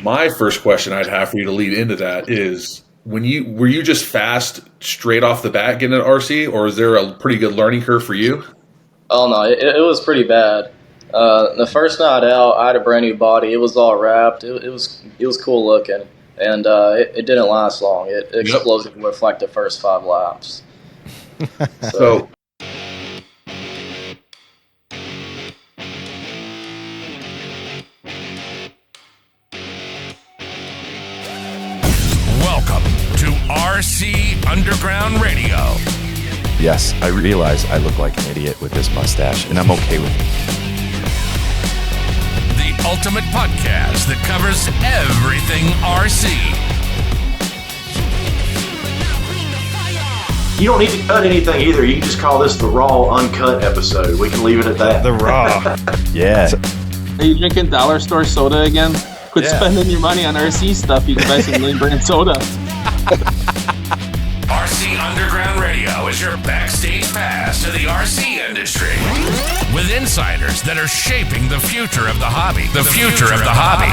my first question I'd have for you to lead into that is, were you just fast straight off the bat getting an RC, or is there a pretty good learning curve for you? Oh no, it was pretty bad. The first night out, I had a brand new body. It was all wrapped. It was cool looking, and it didn't last long. It exploded with like the first 5 laps. So welcome to RC Underground Radio. Yes, I realize I look like an idiot with this mustache, and I'm okay with it. The ultimate podcast that covers everything RC. You don't need to cut anything either. You can just call this the raw, uncut episode. We can leave it at that. The raw. Yeah. Are you drinking dollar store soda again? Quit spending your money on RC stuff. You can buy some name brand soda. RC Underground Radio is your backstage pass to the RC industry, with insiders that are shaping the future of the hobby. The future of the hobby.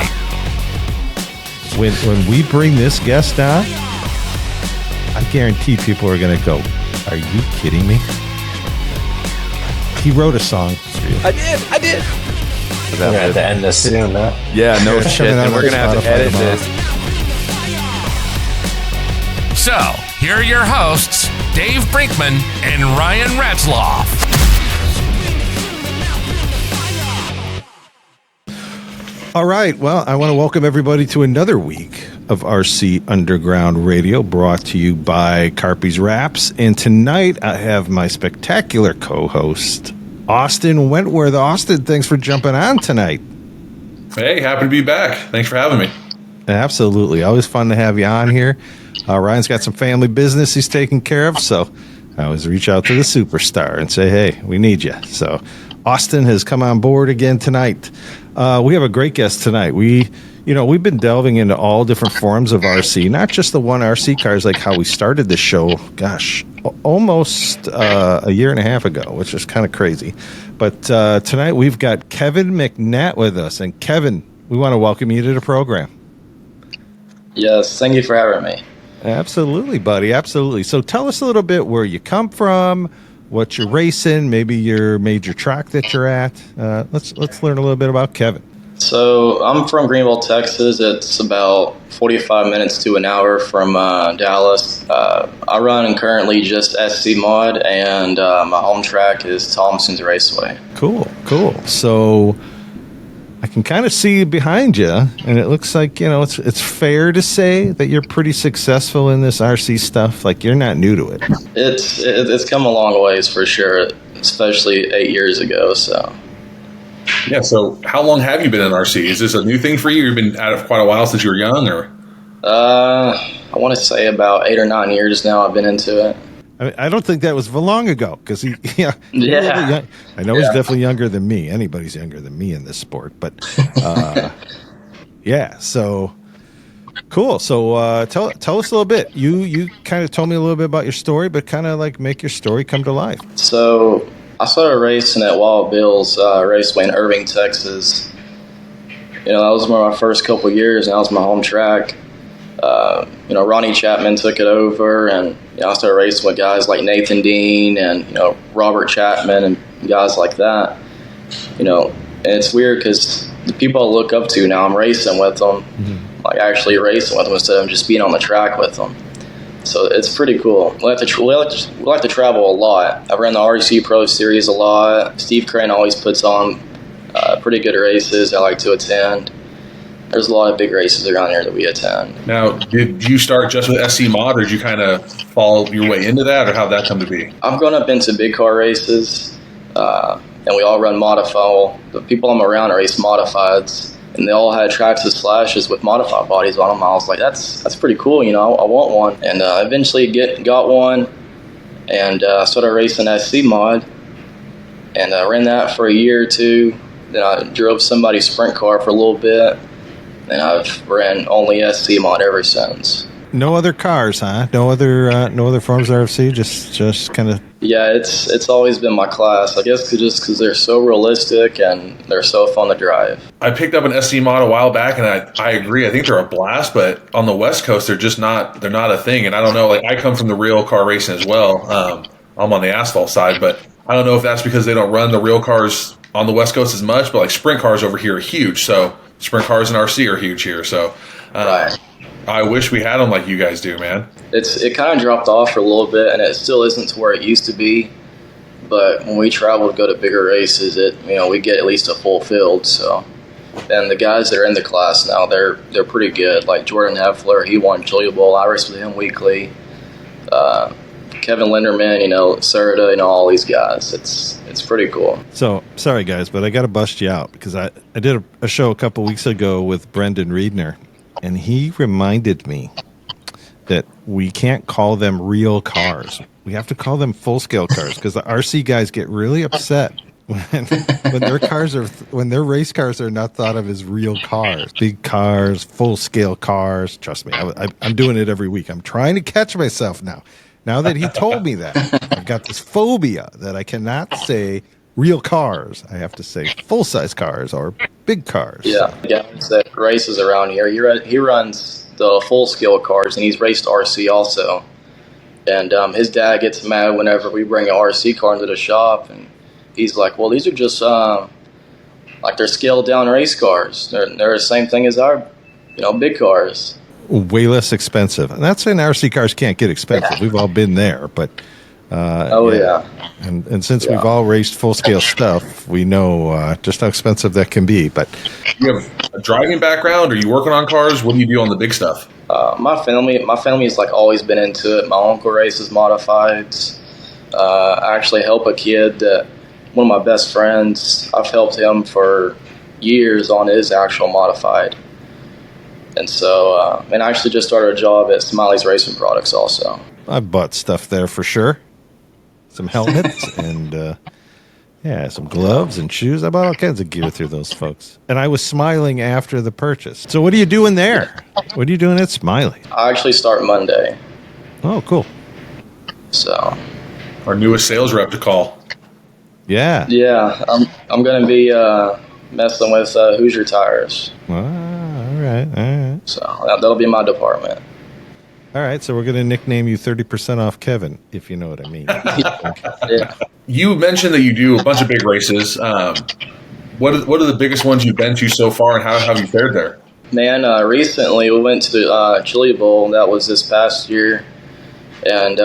When we bring this guest on, I guarantee people are going to go, "Are you kidding me?" He wrote a song. I did. We're going to have to end this soon, huh? Yeah, no shit. And we're going to have to edit this. So, here are your hosts, Dave Brinkman and Ryan Ratzloff. All right. Well, I want to welcome everybody to another week of RC Underground Radio, brought to you by Carpy's Wraps. And tonight I have my spectacular co-host, Austin Wentworth. Austin, thanks for jumping on tonight. hey, happy to be back. Thanks for having me. Absolutely. Always fun to have you on here. Ryan's got some family business he's taking care of, so I always reach out to the superstar and say, hey, we need you. So Austin has come on board again tonight. We have a great guest tonight. We've been delving into all different forms of RC, not just the one RC cars, like how we started the show, almost a year and a half ago, which is kind of crazy. But tonight we've got Kevin McNatt with us. And Kevin, we want to welcome you to the program. Yes, thank you for having me. Absolutely, buddy. Absolutely. So tell us a little bit where you come from, what you're racing, maybe your major track that you're at. Let's learn a little bit about Kevin. So I'm from Greenville, Texas. It's about 45 minutes to an hour from Dallas. I run currently just SC Mod, and my home track is Thompson's Raceway. Cool. So I can kind of see behind you, and it looks like, it's fair to say that you're pretty successful in this RC stuff. Like, you're not new to it. It's come a long ways for sure, especially 8 years ago. So. Yeah, so how long have you been in RC? Is this a new thing for you? You've been at it for quite a while since you were young, or? I want to say about 8 or 9 years now I've been into it. I don't think that was for long ago, because I know he's definitely younger than me. Anybody's younger than me in this sport, but so cool. So tell us a little bit. You kind of told me a little bit about your story, but kind of like make your story come to life. So I started racing at Wild Bill's Raceway in Irving, Texas. That was one of my first couple years, and that was my home track. Ronnie Chapman took it over, and I started racing with guys like Nathan Dean and Robert Chapman and guys like that. And it's weird because the people I look up to now, I'm racing with them, like actually racing with them instead of just being on the track with them. So it's pretty cool. We like to travel a lot. I ran the RC Pro Series a lot. Steve Crane always puts on pretty good races I like to attend. There's a lot of big races around here that we attend. Now, did you start just with SC Mod, or did you kind of follow your way into that, or how'd that come to be? I've grown up into big car races, and we all run modified. The people I'm around race modifieds, and they all had tracks of slashes with modified bodies on them. I was like, that's pretty cool, I want one. And eventually got one, and started racing SC Mod, and ran that for a year or two. Then I drove somebody's sprint car for a little bit, and I've ran only SC Mod ever since. No other cars, huh? No other forms of RC. Just kind of Yeah, it's always been my class. I guess just because they're so realistic and they're so fun to drive. I picked up an SC mod a while back, and I agree. I think they're a blast, but on the West Coast, they're not a thing. And I don't know. Like, I come from the real car racing as well. I'm on the asphalt side, but I don't know if that's because they don't run the real cars on the West Coast as much. But like sprint cars over here are huge, so sprint cars and RC are huge here. So Right. I wish we had them like you guys do, man. It kind of dropped off for a little bit, and it still isn't to where it used to be. But when we travel to go to bigger races, we get at least a full field. So, and the guys that are in the class now, they're pretty good. Like Jordan Heffler, he won Julia Bowl. I race with him weekly. Kevin Linderman, Serta, all these guys. It's pretty cool. So, sorry guys, but I got to bust you out because I did a show a couple weeks ago with Brendan Riedner, and he reminded me that we can't call them real cars. We have to call them full-scale cars because the RC guys get really upset when their race cars are not thought of as real cars. Big cars, full-scale cars. Trust me, I'm doing it every week. I'm trying to catch myself now. Now that he told me that, I've got this phobia that I cannot say real cars. I have to say full-size cars or big cars. Yeah, the guys that races around here, he runs the full-scale cars, and he's raced RC also. And his dad gets mad whenever we bring an RC car into the shop, and he's like, well, these are just like they're scaled-down race cars. They're the same thing as our, big cars. Way less expensive. And that's saying RC cars can't get expensive. We've all been there, but yeah. And since we've all raced full scale stuff, we know just how expensive that can be. But You have a driving background? Are you working on cars? What do you do on the big stuff? My family has like always been into it. My uncle races modifieds. I actually help a kid that one of my best friends. I've helped him for years on his actual modified. And so, and I actually just started a job at Smiley's Racing Products also. I bought stuff there for sure. Some helmets and some gloves and shoes. I bought all kinds of gear through those folks. And I was smiling after the purchase. So what are you doing there? What are you doing at Smiley? I actually start Monday. Oh, cool. So Our newest sales rep to call. Yeah. yeah, I'm going to be messing with Hoosier Tires. All right. So that'll be my department. All right, so we're going to nickname you 30% off Kevin, if you know what I mean. Yeah. You mentioned that you do a bunch of big races. What are the biggest ones you've been to so far, and how have you fared there? Man, recently we went to the Chili Bowl. That was this past year. And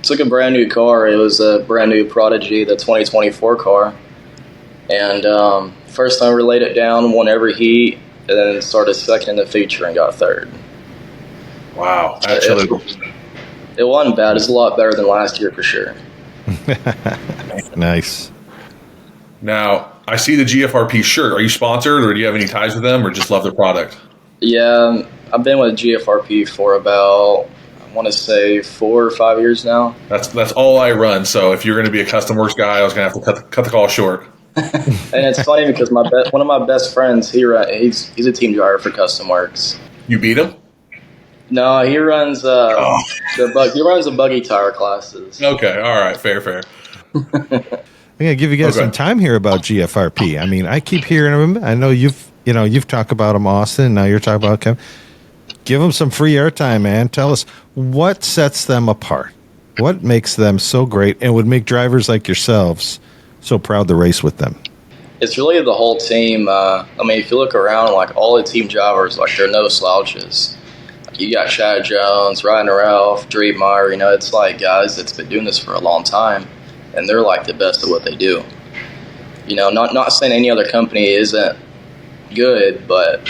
took a brand new car. It was a brand new Prodigy, the 2024 car. And first time we laid it down, won every heat, and then started second in the feature and got third. Wow, actually, It wasn't bad. It's a lot better than last year for sure. Nice. now I see the GFRP shirt. Are you sponsored, or do you have any ties with them, or just love their product? Yeah, I've been with GFRP for about, I want to say 4 or 5 years now. That's all I run. So if you're going to be a custom works guy, I was going to have to cut the call short. And it's funny because one of my best friends, he's a team driver for Custom Works. You beat him? No, he runs he runs the buggy tire classes. Okay, all right, fair. I'm going to give you guys some time here about GFRP. I mean, I keep hearing them. I know you've talked about them, Austin. Now you're talking about Kevin. Give them some free airtime, man. Tell us what sets them apart. What makes them so great and would make drivers like yourselves so proud to race with them? It's really the whole team. If you look around, like all the team drivers, like they're no slouches. You got Shad Jones, Ryan Ralph, Drew Meyer. It's like guys that's been doing this for a long time, and they're like the best at what they do. Not saying any other company isn't good, but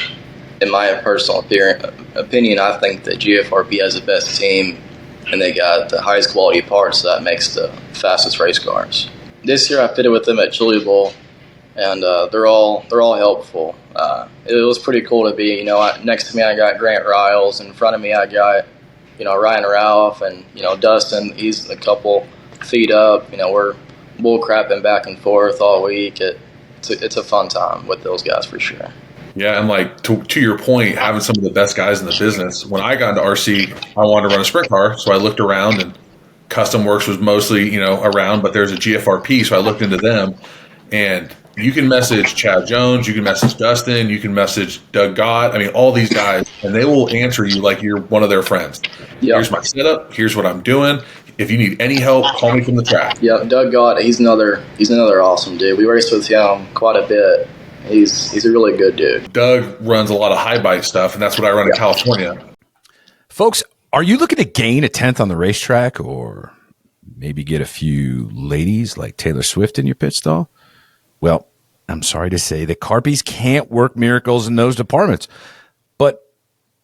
in my personal opinion, I think that GFRP has the best team, and they got the highest quality parts, so that makes the fastest race cars. This year, I fitted with them at Chili Bowl, and they're all helpful. It was pretty cool to be, next to me I got Grant Riles, in front of me I got, Ryan Ralph, and Dustin. He's a couple feet up. We're bull crapping back and forth all week. It's a fun time with those guys for sure. Yeah, and like to your point, having some of the best guys in the business. When I got into RC, I wanted to run a sprint car, so I looked around and Custom Works was mostly, around, but there's a GFRP, so I looked into them, and you can message Chad Jones, you can message Dustin, you can message Doug Gott. I mean, all these guys, and they will answer you like you're one of their friends. Yep. Here's my setup. Here's what I'm doing. If you need any help, call me from the track. Yep, Doug Gott, he's another awesome dude. We raced with him quite a bit. He's a really good dude. Doug runs a lot of high bike stuff, and that's what I run in California. Folks, are you looking to gain a 10th on the racetrack, or maybe get a few ladies like Taylor Swift in your pit stall? Well, I'm sorry to say that Carpies can't work miracles in those departments. But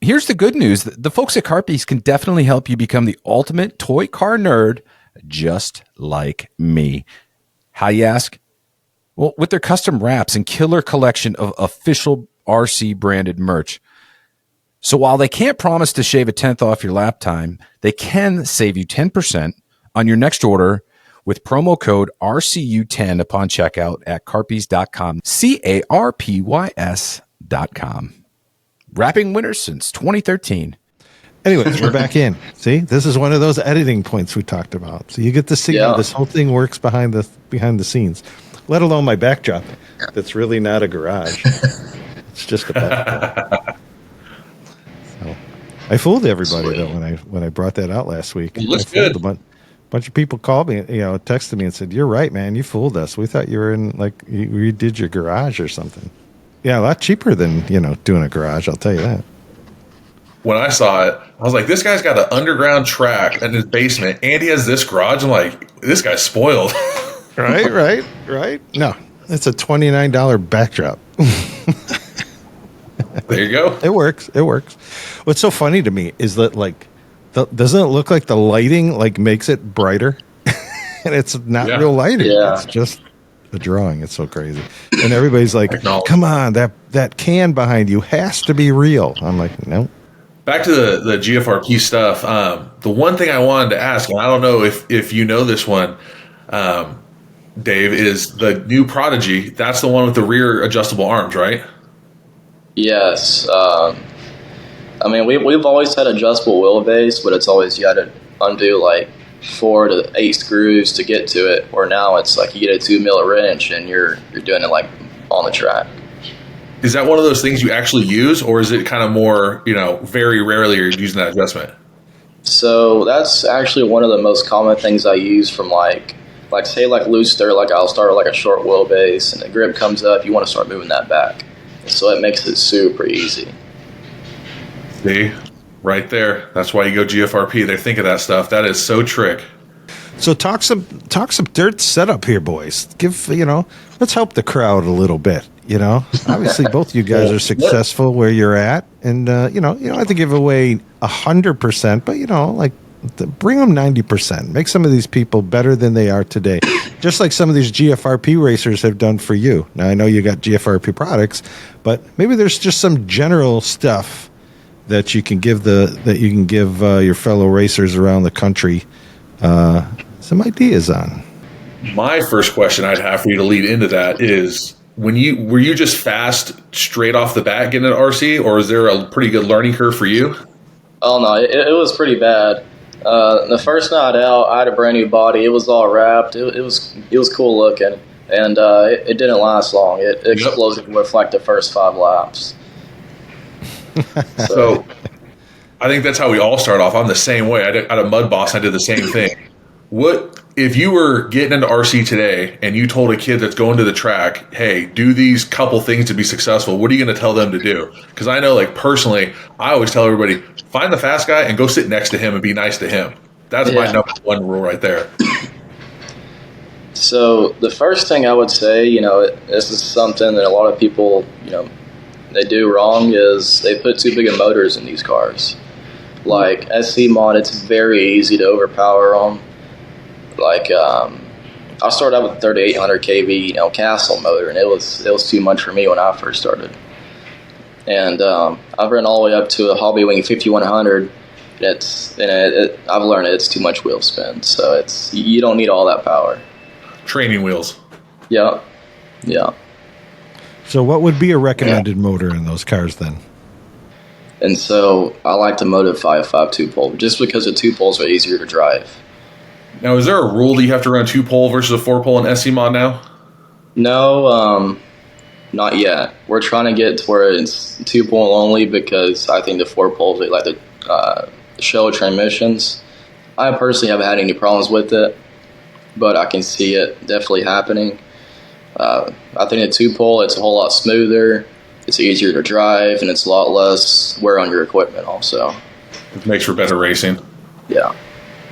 here's the good news. The folks at Carpies can definitely help you become the ultimate toy car nerd, just like me. How, you ask? Well, with their custom wraps and killer collection of official RC branded merch. So while they can't promise to shave a 10th off your lap time, they can save you 10% on your next order with promo code RCU10 upon checkout at carpies.com, CARPYS.com. Wrapping winners since 2013. Anyways, we're back in. See, this is one of those editing points we talked about. So you get to see how this whole thing works behind the scenes, let alone my backdrop. That's really not a garage. It's just a backdrop. So I fooled everybody though when I brought that out last week. It looks good. A bunch of people called me, texted me and said, "You're right, man. You fooled us. We thought you were in you redid your garage or something." Yeah, a lot cheaper than doing a garage. I'll tell you that. When I saw it, I was like, this guy's got an underground track in his basement, and he has this garage. I'm like, this guy's spoiled. Right. No, it's a $29 backdrop. There you go. It works. What's so funny to me is that doesn't it look like the lighting makes it brighter? And it's not real lighting. Yeah. It's just a drawing. It's so crazy. And everybody's like, come on, that can behind you has to be real. I'm like, no. Back to the GFRP stuff. The one thing I wanted to ask, and I don't know if you know this one, Dave, is the new Prodigy. That's the one with the rear adjustable arms, right? Yes. We've always had adjustable wheelbase, but it's always you got to undo 4 to 8 screws to get to it. Or now it's you get a 2 mil wrench and you're doing it on the track. Is that one of those things you actually use, or is it kind of more, very rarely you're using that adjustment? So that's actually one of the most common things I use from say loose dirt. I'll start with a short wheelbase and the grip comes up. You want to start moving that back, so it makes it super easy. See, right there. That's why you go GFRP. They think of that stuff. That is so trick. So talk some dirt setup here, boys. Let's help the crowd a little bit. Obviously both you guys are successful where you're at, and you don't have to give away 100%, but bring them 90%. Make some of these people better than they are today, just like some of these GFRP racers have done for you. Now I know you got GFRP products, but maybe there's just some general stuff that you can give your fellow racers around the country some ideas on. My first question I'd have for you to lead into that is, were you just fast straight off the bat getting an RC, or is there a pretty good learning curve for you? Oh no, it was pretty bad. The first night out, I had a brand new body. It was all wrapped. It was cool looking, and it didn't last long. It exploded with the first 5 laps. So I think that's how we all start off. I'm the same way. I had a mud boss. I did the same thing. What if you were getting into RC today and you told a kid that's going to the track, hey, do these couple things to be successful? What are you going to tell them to do? Because I know, personally, I always tell everybody, find the fast guy and go sit next to him and be nice to him. That's my number one rule right there. So the first thing I would say, this is something that a lot of people, they do wrong, is they put too big of motors in these cars. SC mod, it's very easy to overpower them. I started out with 3800 kV, Castle motor, and it was too much for me when I first started. And I've ran all the way up to a Hobby Wing 5100. I've learned it's too much wheel spin, so you don't need all that power. Training wheels. Yeah. So what would be a recommended motor in those cars then? And so I like to modify a 5 2-pole just because the 2 poles are easier to drive. Now, is there a rule that you have to run 2-pole versus a 4-pole in SC mod now? No, not yet. We're trying to get to where it's 2-pole only because I think the 4-poles, like the show transmissions, I personally haven't had any problems with it, but I can see it definitely happening. I think the 2-pole, it's a whole lot smoother, it's easier to drive, and it's a lot less wear on your equipment also. It makes for better racing. Yeah.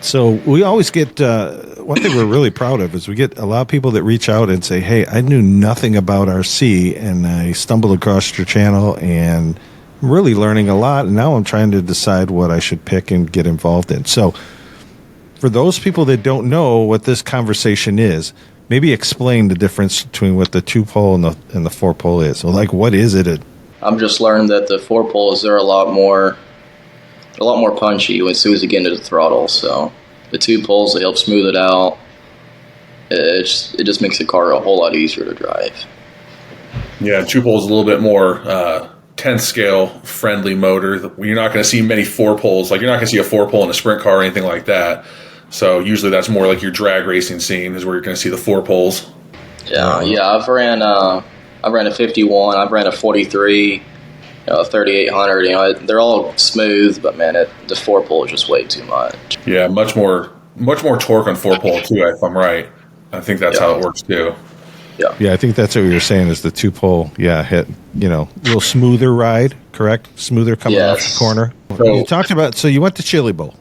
So we always get one thing we're really proud of is we get a lot of people that reach out and say, "Hey, I knew nothing about RC, and I stumbled across your channel and I'm really learning a lot. And now I'm trying to decide what I should pick and get involved in." So, for those people that don't know what this conversation is, maybe explain the difference between what the 2-pole and the 4-pole is. So, like, what is it? I'm just learned that the 4-poles, they're a lot more punchy as soon as you get into the throttle. So the 2-poles, they help smooth it out. It just makes the car a whole lot easier to drive. Yeah, 2-pole is a little bit more 10th scale friendly motor. You're not going to see many 4-poles. Like, you're not going to see a 4-pole in a sprint car or anything like that. So usually that's more like your drag racing scene is where you're going to see the 4-poles. Yeah. I've ran a 51. I've ran a 43. 3800. They're all smooth, but man, the 4-pole is just way too much. Yeah, much more torque on 4-pole too. If I'm right, I think that's how it works too. Yeah, I think that's what you were saying is the 2-pole. Yeah, hit a little smoother ride, correct? Smoother coming off the corner. You talked about. So you went to Chili Bowl.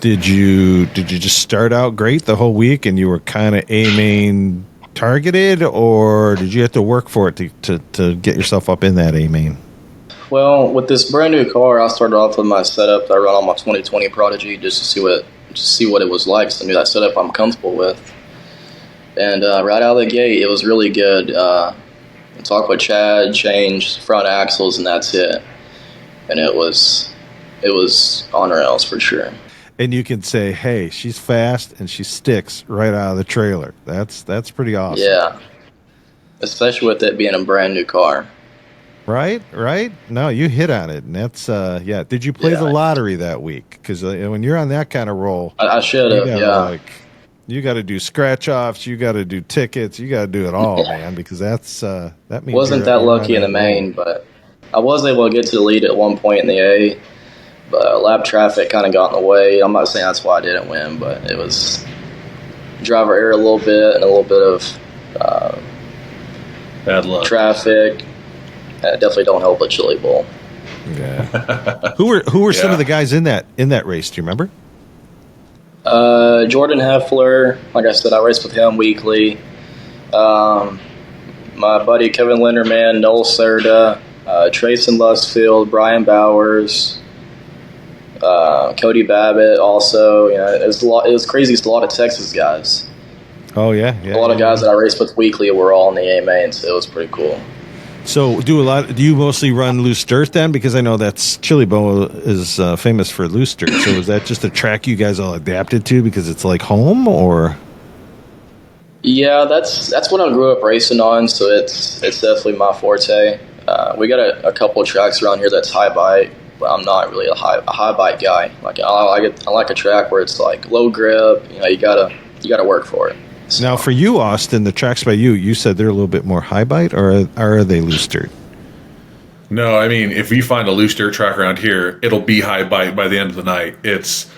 Did you just start out great the whole week and you were kind of A-main targeted, or did you have to work for it to get yourself up in that A-main? Well, with this brand new car, I started off with my setup that I run on my 2020 Prodigy just to see what it was like. So I knew that setup I'm comfortable with. And right out of the gate, it was really good. I talked with Chad, changed front axles, and that's it. And it was on rails for sure. And you can say, "Hey, she's fast and she sticks right out of the trailer." That's pretty awesome. Yeah, especially with it being a brand new car. Right. No, you hit on it, and that's Did you play the lottery that week? Because when you're on that kind of roll, I should have. Yeah. You got to do scratch offs. You got to do tickets. You got to do it all, man. Because that means wasn't that lucky in the main, but I was able to get to the lead at one point in the A. But lap traffic kind of got in the way. I'm not saying that's why I didn't win, but it was driver error a little bit and a little bit of bad luck. Traffic. Definitely don't help a Chili Bowl. Yeah. Who were some of the guys in that race? Do you remember? Jordan Heffler. Like I said, I race with him weekly. My buddy Kevin Linderman, Noel Serda, Trayson Lustfield, Brian Bowers, Cody Babbitt. Also, it was crazy. It's a lot of Texas guys. Oh yeah. A lot of guys that I raced with weekly were all in the A-main, so it was pretty cool. So do you mostly run loose dirt then? Because I know that's Chili Bowl is famous for loose dirt. So is that just a track you guys all adapted to because it's like home, or? Yeah, that's what I grew up racing on. So it's definitely my forte. We got a couple of tracks around here that's high bite, but I'm not really a high bite guy. Like I like a track where it's like low grip. You gotta work for it. So. Now, for you, Austin, the tracks by you said they're a little bit more high bite, or are they loose dirt? No, I mean, if we find a loose dirt track around here, it'll be high bite by the end of the night. It's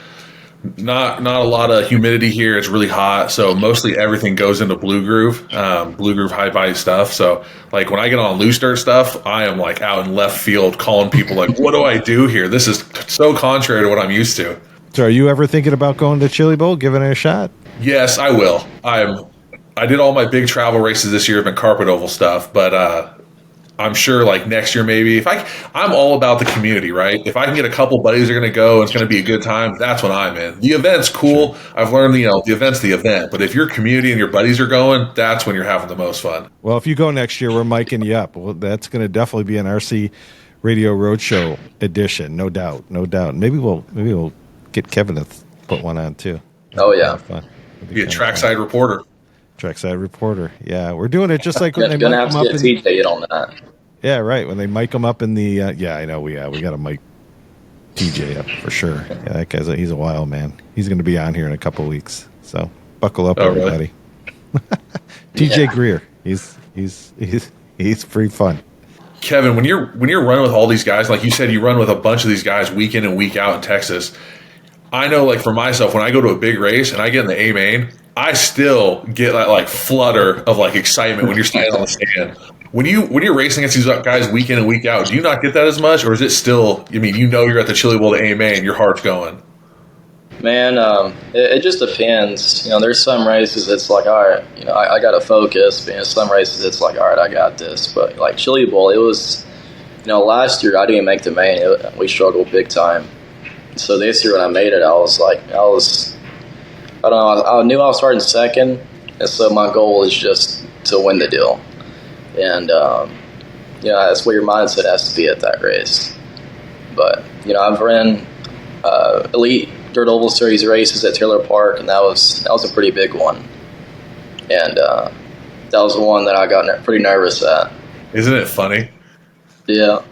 not a lot of humidity here. It's really hot, so mostly everything goes into blue groove high bite stuff. So, like, when I get on loose dirt stuff, I am like out in left field calling people like, "What do I do here? This is so contrary to what I'm used to." So, are you ever thinking about going to Chili Bowl, giving it a shot? Yes, I will. I did all my big travel races this year, have been carpet oval stuff, but I'm sure like next year maybe. I'm all about the community, right? If I can get a couple buddies that are going to go and it's going to be a good time, that's when I'm in. The event's cool. I've learned the event's the event, but if your community and your buddies are going, that's when you're having the most fun. Well, if you go next year, we're miking you up. Well, that's going to definitely be an RC Radio Roadshow edition, no doubt. Maybe we'll get Kevin to put one on too. Oh yeah, fun. Be a trackside reporter. Trackside reporter. Yeah, we're doing it just like when they mic them up. TJ on that. Yeah, right. When they mic them up in the I know we got a mic TJ up for sure. Yeah, that he's a wild man. He's going to be on here in a couple weeks. So buckle up, everybody. Really? TJ Greer. He's pretty fun. Kevin, when you're running with all these guys, like you said, you run with a bunch of these guys week in and week out in Texas. I know, like for myself, when I go to a big race and I get in the A main, I still get that like flutter of like excitement when you're standing on the stand. When you're racing against these guys week in and week out, do you not get that as much, or is it still? I mean, you're at the Chili Bowl to A main, your heart's going. Man, it just depends. There's some races it's like, all right, I got to focus. But, some races it's like, all right, I got this. But like Chili Bowl, it was, last year I didn't make the main. We struggled big time. So this year when I made it, I don't know, I knew I was starting second, and so my goal is just to win the deal. And, that's where your mindset has to be at that race. But, I've ran elite Dirt Oval Series races at Taylor Park, and that was a pretty big one. And that was the one that I got pretty nervous at. Isn't it funny? Yeah.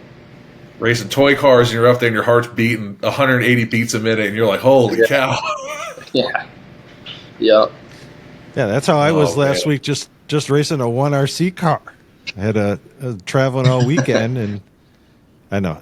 Racing toy cars, and you're up there and your heart's beating 180 beats a minute, and you're like, holy cow. Yeah. Yeah. Yeah, that's how I was last week, just racing a 1RC car. I had a traveling all weekend, and I know.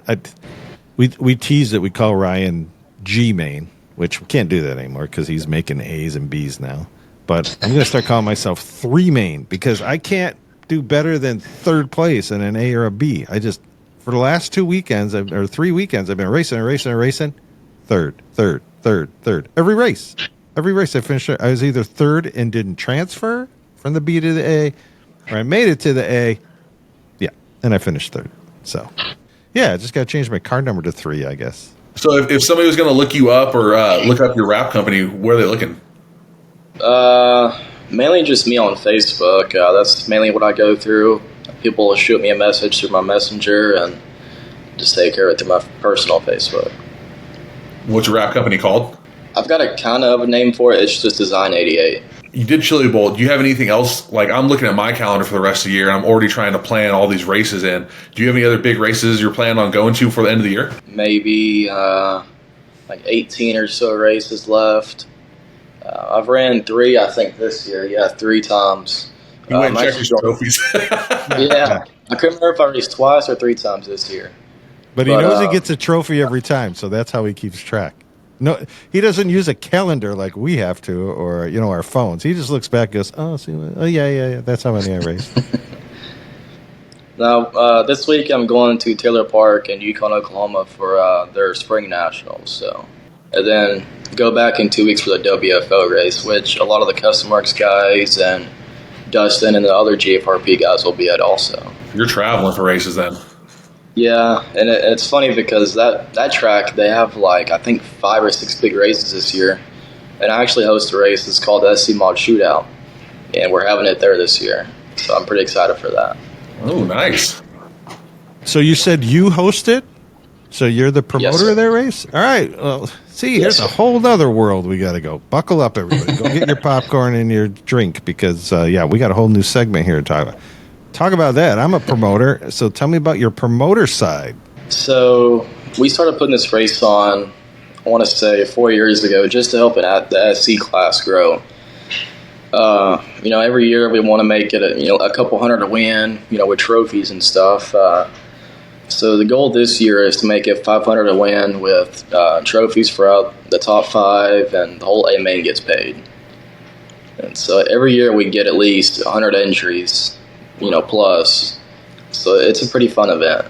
We tease that we call Ryan G-Main, which we can't do that anymore because he's making A's and B's now. But I'm going to start calling myself 3-main because I can't do better than third place in an A or a B. For the last 2 weekends, or 3 weekends, I've been racing. Third. Every race I finished, I was either third and didn't transfer from the B to the A, or I made it to the A, and I finished third. So, yeah, I just got to change my car number to 3, I guess. So if somebody was going to look you up or look up your wrap company, where are they looking? Mainly just me on Facebook. That's mainly what I go through. People will shoot me a message through my messenger, and just take care of it through my personal Facebook. What's your wrap company called? I've got a kind of a name for it. It's just Design 88. You did Chili Bowl. Do you have anything else? Like, I'm looking at my calendar for the rest of the year, and I'm already trying to plan all these races in. Do you have any other big races you're planning on going to for the end of the year? Maybe like 18 or so races left. I've ran 3, I think, this year. Yeah, 3 times. You went and checked your trophies. Yeah. I couldn't remember if I raced twice or 3 times this year. But he knows he gets a trophy every time, so that's how he keeps track. No, he doesn't use a calendar like we have to, or our phones. He just looks back and goes, yeah, that's how many I raced. Now, this week I'm going to Taylor Park in Yukon, Oklahoma for their spring nationals. So, and then go back in 2 weeks for the WFO race, which a lot of the Custom Works guys and Dustin and the other GFRP guys will be at also. You're traveling for races then. Yeah, and it's funny because that track, they have I think 5 or 6 big races this year. And I actually host a race. It's called the SC Mod Shootout. And we're having it there this year. So I'm pretty excited for that. Oh, nice. So you said you host it? So you're the promoter of that race? All right. Well, see, here's a whole other world we got to go. Buckle up, everybody. Go get your popcorn and your drink because, we got a whole new segment here to talk about. Talk about that. I'm a promoter, so tell me about your promoter side. So we started putting this race on, I want to say 4 years ago, just to help the SC class grow. Every year we want to make it a couple hundred to win, with trophies and stuff. So the goal this year is to make it 500 to win with trophies for the top 5, and the whole A main gets paid. And so every year we get at least 100 entries. Plus. So it's a pretty fun event.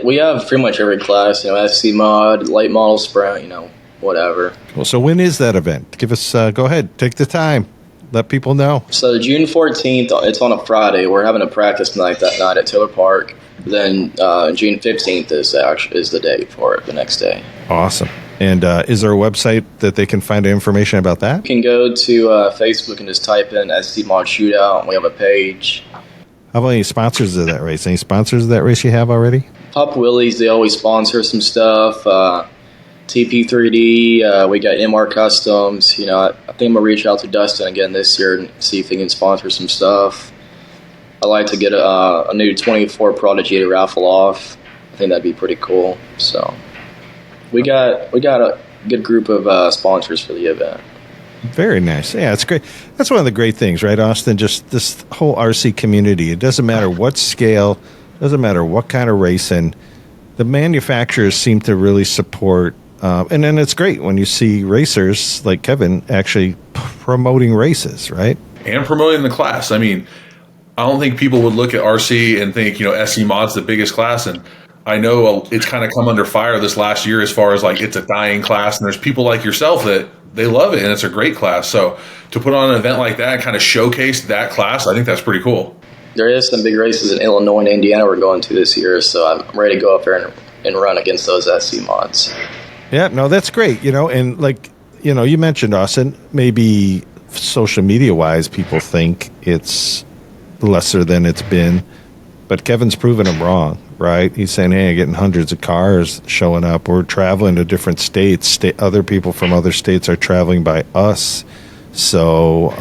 We have pretty much every class, SC mod, late model sprint, whatever. Well, so when is that event? Give us, go ahead, take the time. Let people know. So June 14th, it's on a Friday. We're having a practice night that night at Taylor Park. Then June 15th is the day for it, the next day. Awesome. And is there a website that they can find information about that? You can go to Facebook and just type in SC Mod Shootout, and we have a page. How about any sponsors of that race? Any sponsors of that race you have already? Pop Willie's, they always sponsor some stuff. TP3D, we got MR Customs. I think I'm going to reach out to Dustin again this year and see if he can sponsor some stuff. I'd like to get a new 24 Prodigy to raffle off. I think that'd be pretty cool. So, We got a good group of sponsors for the event. Very nice. Yeah, it's great. That's one of the great things, right, Austin? Just this whole RC community. It doesn't matter what scale, doesn't matter what kind of racing. The manufacturers seem to really support, and then it's great when you see racers like Kevin actually promoting races, right? And promoting the class. I mean, I don't think people would look at RC and think, SC Mod's the biggest class. And I know it's kind of come under fire this last year as far as like it's a dying class. And there's people like yourself that they love it and it's a great class. So to put on an event like that and kind of showcase that class, I think that's pretty cool. There is some big races in Illinois and Indiana we're going to this year. So I'm ready to go up there and run against those SC Mods. Yeah, no, that's great. And like, you mentioned, Austin, maybe social media wise, people think it's lesser than it's been, but Kevin's proven them wrong, right? He's saying, hey, I'm getting hundreds of cars showing up. We're traveling to different states. Other people from other states are traveling by us. So,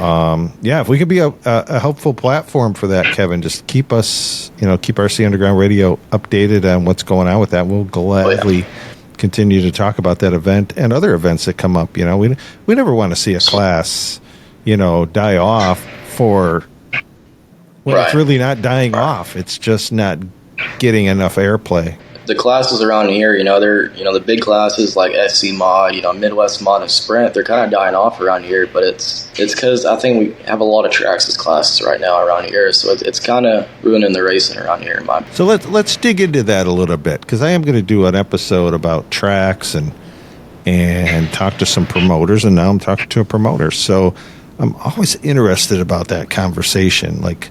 if we could be a helpful platform for that, Kevin, just keep us, keep RC Underground Radio updated on what's going on with that. We'll gladly continue to talk about that event and other events that come up. We never want to see a class, die off for it's really not dying off. It's just not getting enough airplay. The classes around here, they're the big classes like SC Mod, Midwest Mod and Sprint. They're kind of dying off around here, but it's because I think we have a lot of tracks as classes right now around here, so it's kind of ruining the racing around here. So let's dig into that a little bit, because I am going to do an episode about tracks and talk to some promoters, and now I'm talking to a promoter. So I'm always interested about that conversation, like,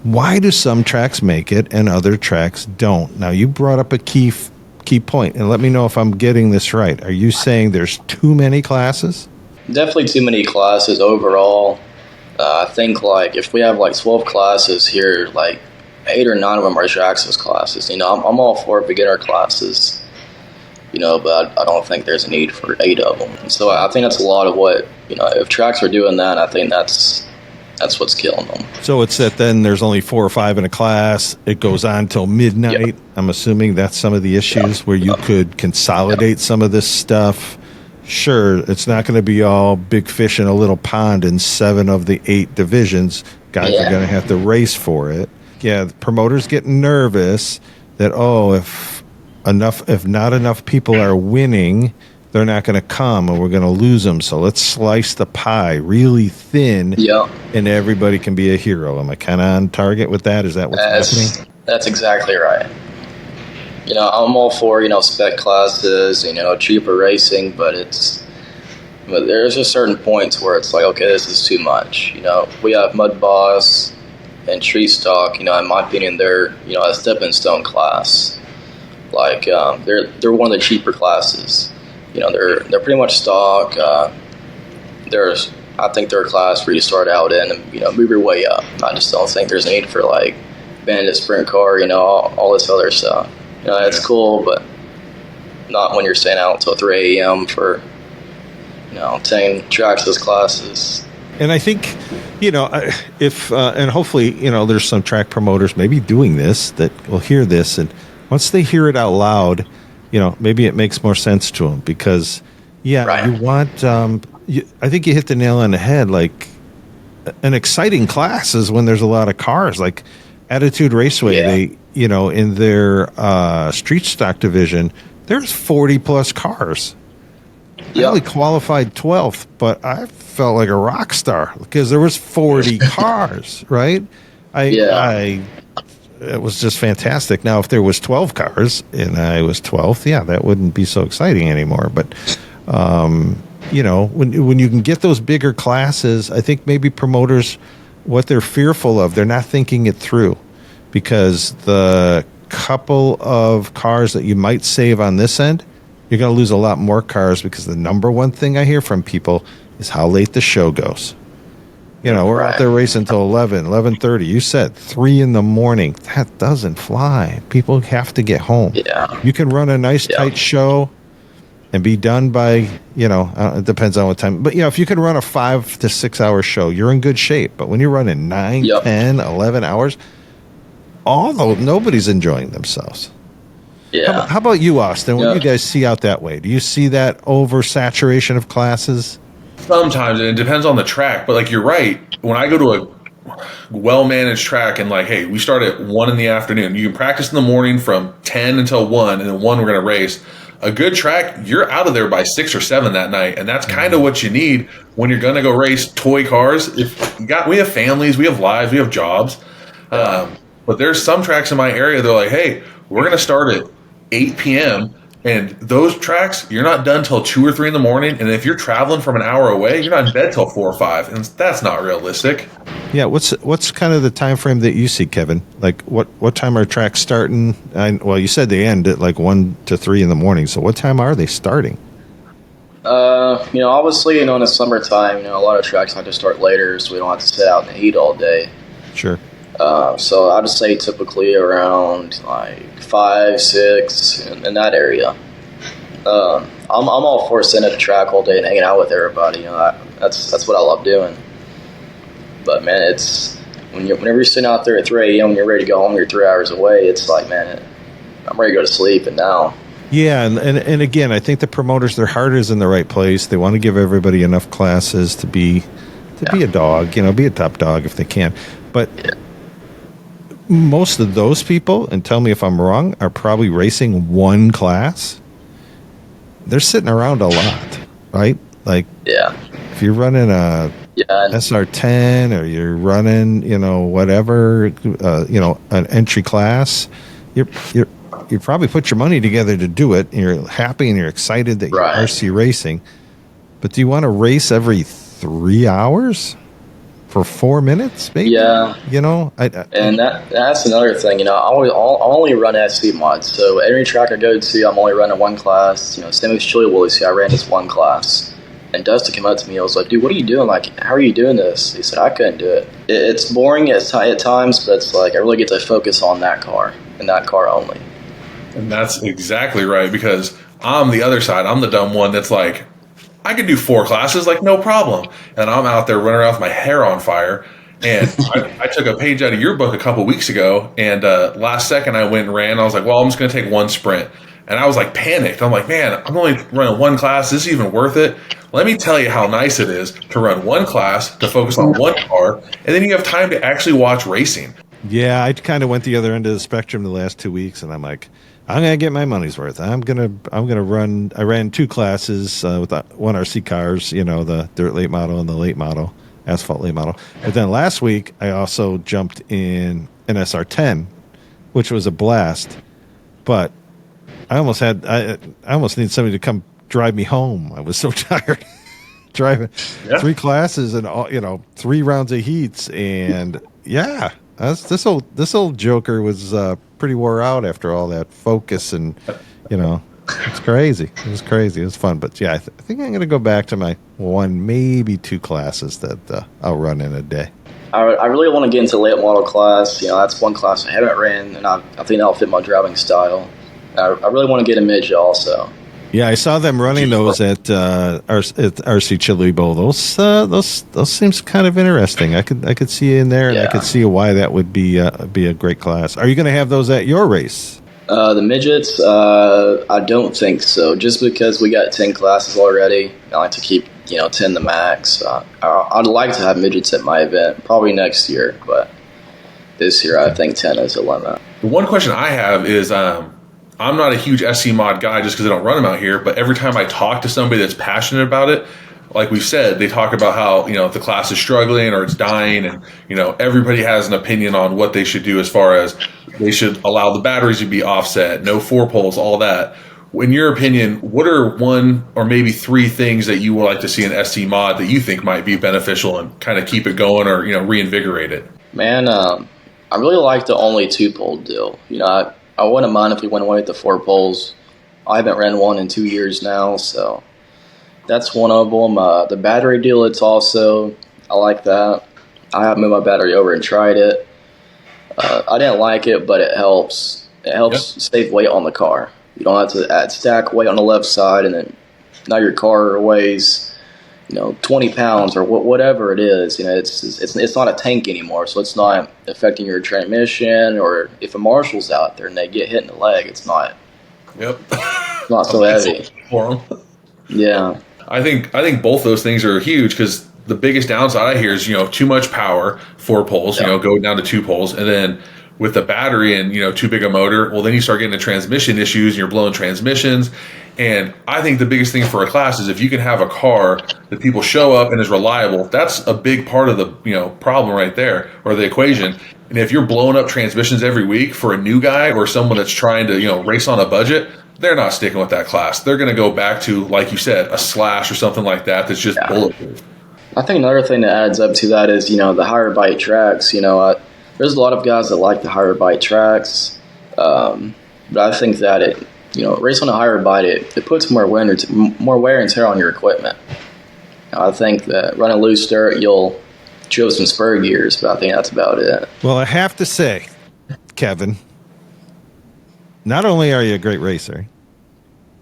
why do some tracks make it and other tracks don't? Now, you brought up a key point, and let me know if I'm getting this right. Are you saying there's too many classes? Definitely too many classes overall. I think, like, if we have, 12 classes here, 8 or 9 of them are access classes. I'm all for beginner classes, but I don't think there's a need for 8 of them. And so I think that's a lot of what, if tracks are doing that, I think that's what's killing them. So it's that then there's only 4 or 5 in a class. It goes on till midnight. Yep. I'm assuming that's some of the issues where you could consolidate some of this stuff. Sure, it's not going to be all big fish in a little pond in 7 of the 8 divisions. Guys are going to have to race for it. Yeah, the promoters get nervous that, if not enough people are winning, they're not going to come and we're going to lose them. So let's slice the pie really thin and everybody can be a hero. Am I kind of on target with that? Is that what's happening? That's exactly right. I'm all for, spec classes, cheaper racing, but there's just certain points where it's like, okay, this is too much. We have Mud Boss and Tree Stock, in my opinion, they're, a stepping stone class. They're one of the cheaper classes. They're pretty much stock. I think they're a class where you start out in and move your way up. I just don't think there's a need for Bandit Sprint Car, all this other stuff. It's cool, but not when you're staying out until 3 a.m. for 10 tracks as classes. And I think if and hopefully there's some track promoters maybe doing this that will hear this, and once they hear it out loud, maybe it makes more sense to them, because, you want, I think you hit the nail on the head. Like, an exciting class is when there's a lot of cars. Like Attitude Raceway, they, in their street stock division, there's 40 plus cars. I only qualified 12th, but I felt like a rock star because there was 40 cars, right? It was just fantastic. Now, if there was 12 cars and I was 12th, that wouldn't be so exciting anymore. But, when you can get those bigger classes, I think maybe promoters, what they're fearful of, they're not thinking it through, because the couple of cars that you might save on this end, you're going to lose a lot more cars, because the number one thing I hear from people is how late the show goes. We're out there racing until 11:30. You said 3 in the morning. That doesn't fly. People have to get home. Yeah. You can run a nice tight show and be done by, it depends on what time. But, if you can run a 5 to 6 hour show, you're in good shape. But when you're running 9, 10, 11 hours, nobody's enjoying themselves. Yeah. How about you, Austin? What do Yeah. you guys see out that way? Do you see that oversaturation of classes? Sometimes, and it depends on the track. But like you're right. When I go to a well-managed track and like, hey, we start at 1 in the afternoon. You can practice in the morning from 10 until 1, and then 1 we're going to race. A good track, you're out of there by 6 or 7 that night, and that's kind of what you need when you're going to go race toy cars. We have families, we have lives, we have jobs, but there's some tracks in my area. They're like, hey, we're going to start at 8 p.m. And those tracks, you're not done till 2 or 3 in the morning. And if you're traveling from an hour away, you're not in bed till 4 or 5, and that's not realistic. Yeah, what's kind of the time frame that you see, Kevin? Like what time are tracks starting? Well, you said they end at like 1 to 3 in the morning. So what time are they starting? Obviously, in the summertime, a lot of tracks like to start later, so we don't have to sit out in the heat all day. Sure. So I'd say typically around like 5, 6 in that area. I'm all for sitting at the track all day and hanging out with everybody. That's what I love doing. But man, it's whenever you're sitting out there at 3 a.m. and you're ready to go home, you're 3 hours away. It's like, man, I'm ready to go to sleep. And now, yeah, and again, I think the promoters, their heart is in the right place. They want to give everybody enough classes to be a dog, be a top dog if they can. But most of those people, and tell me if I'm wrong, are probably racing one class. They're sitting around a lot, right? Like, if you're running a SR10 or you're running, whatever, an entry class, you probably put your money together to do it, and you're happy and you're excited that you're RC racing. But do you want to race every 3 hours for 4 minutes, maybe? Yeah. And that's another thing. I only run SC mods. So every track I go to, I'm only running one class. Same with Chili Willie. I ran this one class. And Dustin came up to me. I was like, dude, what are you doing? Like, how are you doing this? He said, I couldn't do it. It's boring at times, but it's like I really get to focus on that car and that car only. And that's exactly right, because I'm the other side. I'm the dumb one that's like, I could do 4 classes, like no problem. And I'm out there running around with my hair on fire. And I took a page out of your book a couple weeks ago, and last second I went and ran. I was like, well, I'm just going to take one sprint. And I was like panicked. I'm like, man, I'm only running one class. Is this even worth it? Let me tell you how nice it is to run one class, to focus on one car, and then you have time to actually watch racing. Yeah, I kind of went the other end of the spectrum the last 2 weeks, and I'm like, I'm gonna get my money's worth. I'm gonna run. I ran 2 classes with one RC cars, the dirt late model and the late model, asphalt late model. But then last week I also jumped in an SR10, which was a blast. But I almost need somebody to come drive me home. I was so tired driving 3 classes and 3 rounds of heats, and this old joker was pretty wore out after all that focus, and it's crazy. It was crazy. It was fun, but I think I'm going to go back to my 1, maybe 2 classes that I'll run in a day. I really want to get into late model class. That's one class I haven't ran, and I think that'll fit my driving style. I really want to get a midget also. Yeah, I saw them running those at RC Chili Bowl. Those seems kind of interesting. I could see you in there, and I could see why that would be a great class. Are you going to have those at your race? The midgets, I don't think so. Just because we got 10 classes already, I like to keep 10 the max. I'd like to have midgets at my event, probably next year, but this year I think 10 is the limit. The one question I have is, I'm not a huge SC mod guy just because I don't run them out here, but every time I talk to somebody that's passionate about it, like we've said, they talk about how, the class is struggling or it's dying, and, everybody has an opinion on what they should do as far as they should allow the batteries to be offset, no 4 poles, all that. In your opinion, what are 1 or maybe 3 things that you would like to see in SC mod that you think might be beneficial and kind of keep it going or, reinvigorate it? Man, I really like the only 2-pole deal. I wouldn't mind if we went away with the 4 poles. I haven't ran one in 2 years now, so that's one of them. The battery deal, I like that. I haven't moved my battery over and tried it. I didn't like it, but it helps. It helps save weight on the car. You don't have to add stack weight on the left side, and then now your car weighs 20 pounds or whatever it is. It's not a tank anymore, so it's not affecting your transmission. Or if a marshal's out there and they get hit in the leg, it's not Yep. Not so heavy. For them. Yeah. I think both those things are huge because the biggest downside I hear is, too much power, 4 poles, go down to 2 poles. And then with the battery and, too big a motor, well, then you start getting the transmission issues and you're blowing transmissions. And I think the biggest thing for a class is if you can have a car that people show up and is reliable, that's a big part of the, problem right there, or the equation. And if you're blowing up transmissions every week for a new guy or someone that's trying to, race on a budget, they're not sticking with that class. They're going to go back to, like you said, a Slash or something like that that's just bulletproof. I think another thing that adds up to that is, the higher bite tracks. There's a lot of guys that like the higher bite tracks, but I think that race on a higher bite, it puts more wear and tear on your equipment. I think that running loose dirt, you'll chew some spur gears, but I think that's about it. Well, I have to say, Kevin, not only are you a great racer,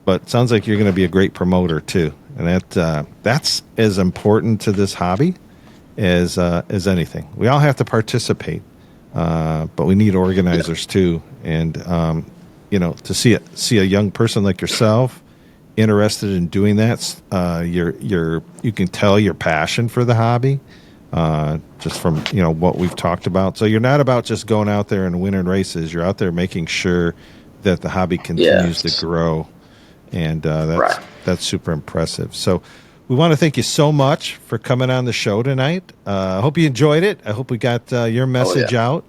but it sounds like you're going to be a great promoter too, and that's as important to this hobby as anything. We all have to participate, but we need organizers too, and to see a young person like yourself interested in doing that, you can tell your passion for the hobby, just from what we've talked about. So you're not about just going out there and winning races. You're out there making sure that the hobby continues to grow, and that's super impressive. So we want to thank you so much for coming on the show tonight. I hope you enjoyed it. I hope we got your message out.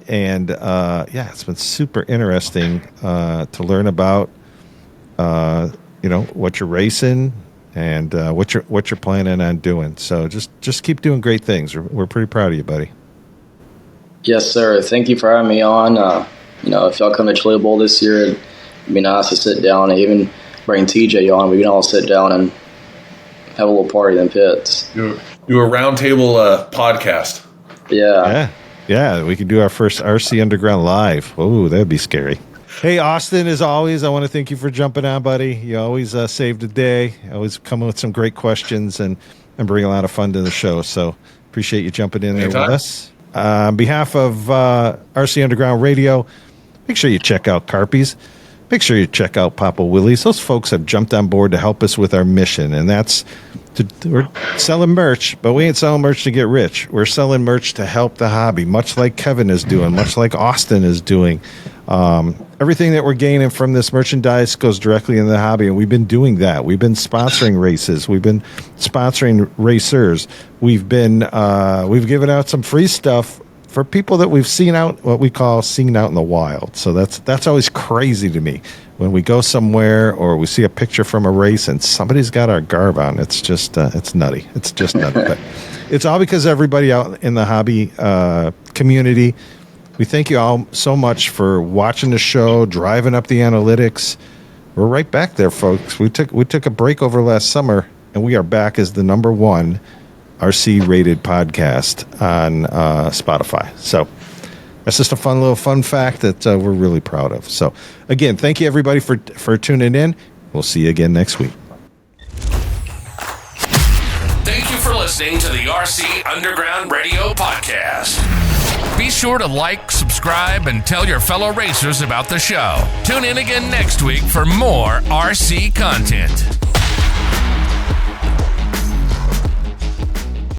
It's been super interesting to learn about what you're racing and what you're planning on doing. So just keep doing great things. We're pretty proud of you, buddy. Yes, sir. Thank you for having me on. If y'all come to Chili Bowl this year, it'd be nice to sit down and even bring TJ on. We can all sit down and have a little party in the pits. Do a roundtable podcast. Yeah, we can do our first RC Underground live. Oh, that'd be scary. Hey, Austin, as always, I want to thank you for jumping on, buddy. You always save the day. Always come with some great questions and bring a lot of fun to the show. So appreciate you jumping in there with us. On behalf of RC Underground Radio, make sure you check out Carpies. Make sure you check out Papa Willie's. Those folks have jumped on board to help us with our mission, and that's we're selling merch, but we ain't selling merch to get rich. We're selling merch to help the hobby, much like Kevin is doing, much like Austin is doing. Everything that we're gaining from this merchandise goes directly into the hobby, and we've been doing that. We've been sponsoring races. We've been sponsoring racers. We've given out some free stuff for people that we've seen out, what we call seen out in the wild. So that's always crazy to me. When we go somewhere or we see a picture from a race and somebody's got our garb on, it's just it's nutty. It's just nutty. But it's all because everybody out in the hobby community. We thank you all so much for watching the show, driving up the analytics. We're right back there, folks. We took a break over last summer, and we are back as the #1 RC rated podcast on Spotify. So that's just a fun fact that we're really proud of. So again, thank you everybody for tuning in. We'll see you again next week. Thank you for listening to the RC Underground Radio Podcast. Be sure to like, subscribe, and tell your fellow racers about the show. Tune in again next week for more RC content.